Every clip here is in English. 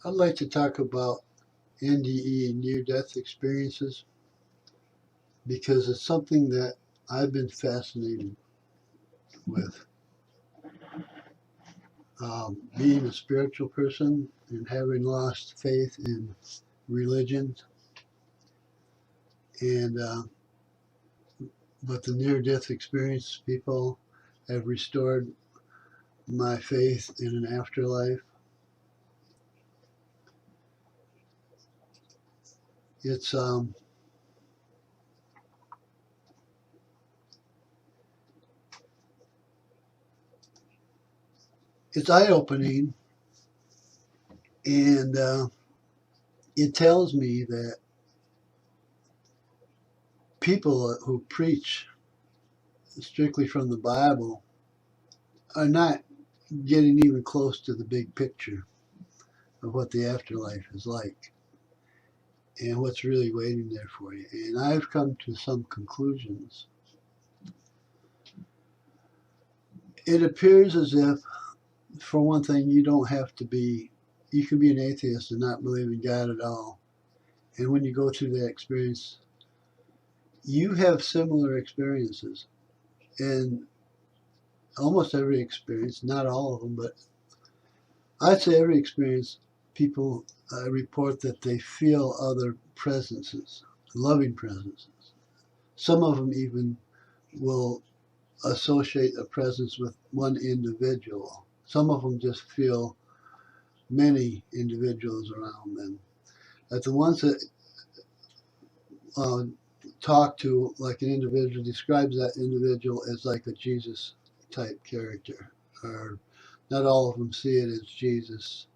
I'd like to talk about NDE, near-death experiences, because it's something that I've been fascinated with. Being a spiritual person and having lost faith in religion, and but the near-death experience people have restored my faith in an afterlife. It's it's eye-opening, and it tells me that people who preach strictly from the Bible are not getting even close to the big picture of what the afterlife is like and what's really waiting there for you. And I've come to some conclusions. It appears as if, for one thing, you don't have to be, you can be an atheist and not believe in God at all. And when you go through that experience, you have similar experiences. And almost every experience, not all of them, but I'd say every experience, people report that they feel other presences, loving presences. Some of them even will associate a presence with one individual. Some of them just feel many individuals around them. But the ones that uh, talk to like an individual describes that individual as like a Jesus type character, or not all of them see it as Jesus.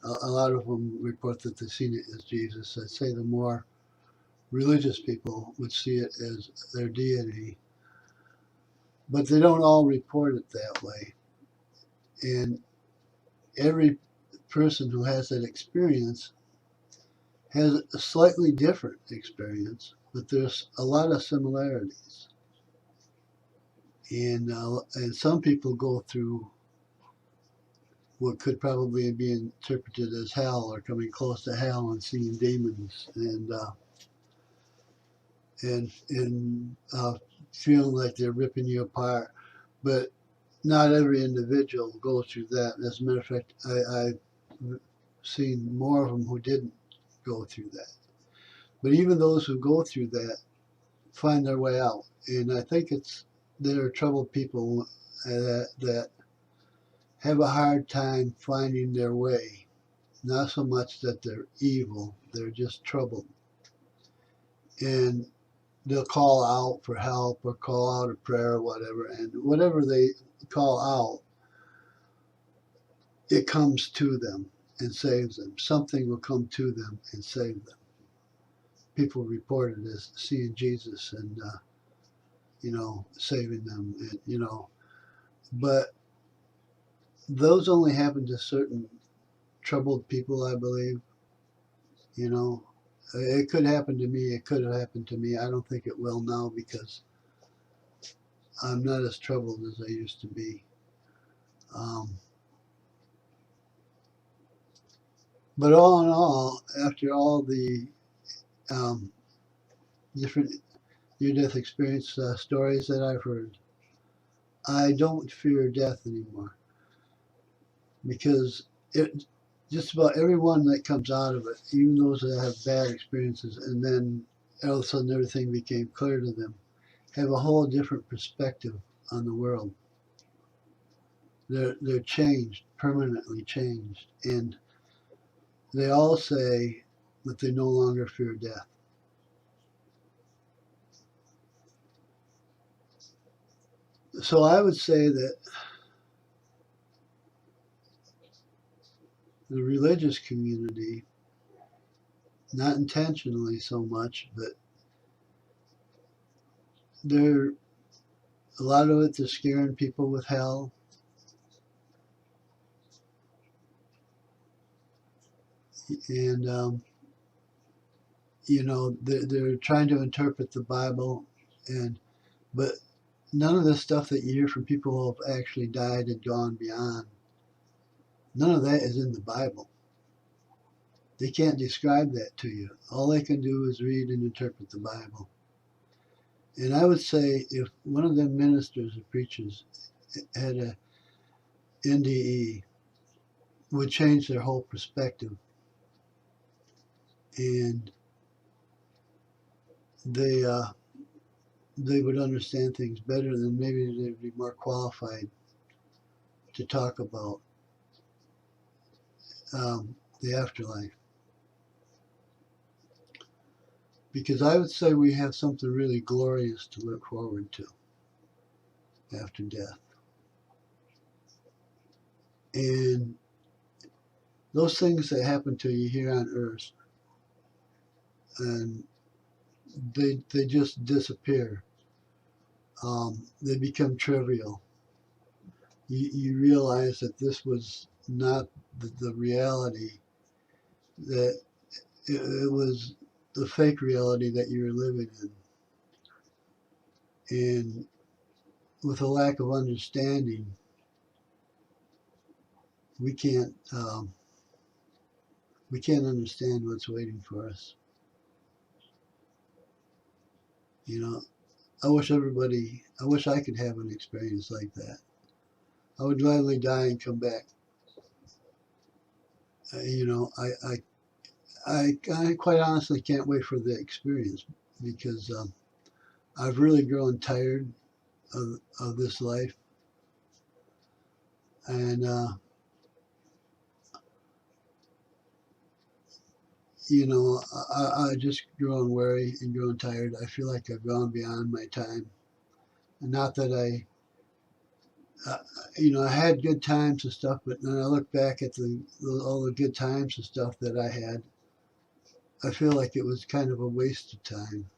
A lot of them report that they've seen it as Jesus. I'd say the more religious people would see it as their deity, but they don't all report it that way. And every person who has that experience has a slightly different experience, but there's a lot of similarities. And some people go through what could probably be interpreted as hell, or coming close to hell and seeing demons, and feeling like they're ripping you apart. But not every individual goes through that. As a matter of fact, I've seen more of them who didn't go through that. But even those who go through that find their way out. And I think there are troubled people that have a hard time finding their way. Not so much that they're evil, they're just troubled. And they'll call out for help or call out a prayer or whatever. And whatever they call out, it comes to them and saves them. Something will come to them and save them. People report it as seeing Jesus and, saving them. But those only happen to certain troubled people, I believe. You know, it could happen to me. It could have happened to me. I don't think it will now, because I'm not as troubled as I used to be. Um, but all in all, after all the um, different near-death experience stories that I've heard, I don't fear death anymore, because just about everyone that comes out of it, even those that have bad experiences, and then all of a sudden everything became clear to them, have a whole different perspective on the world. They're changed, permanently changed, and they all say that they no longer fear death. So I would say that the religious community, not intentionally so much, but they're a lot of it, they're scaring people with hell. And they're trying to interpret the Bible, but none of the stuff that you hear from people who have actually died and gone beyond, none of that is in the Bible. They can't describe that to you. All they can do is read and interpret the Bible. And I would say if one of them ministers or preachers had a NDE, would change their whole perspective, and they they would understand things better, than maybe they'd be more qualified to talk about the afterlife. Because I would say we have something really glorious to look forward to after death. And those things that happen to you here on earth, and they just disappear. They become trivial. You realize that this was not the reality, that it was the fake reality that you were living in. And with a lack of understanding, we can't understand what's waiting for us. You know, I wish I could have an experience like that. I would gladly die and come back. You know, I quite honestly can't wait for the experience, because I've really grown tired of this life, and you know, I just grown weary and grown tired. I feel like I've gone beyond my time, and not that you know, I had good times and stuff, but when I look back at all the good times and stuff that I had, I feel like it was kind of a waste of time,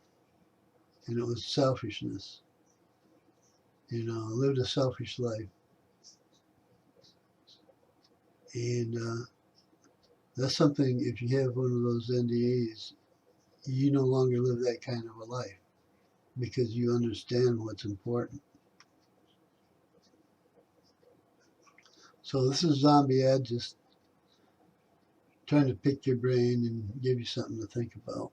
and it was selfishness. You know, I lived a selfish life, and that's something. If you have one of those NDAs, you no longer live that kind of a life, because you understand what's important. So this is Zombie Edd, just trying to pick your brain and give you something to think about.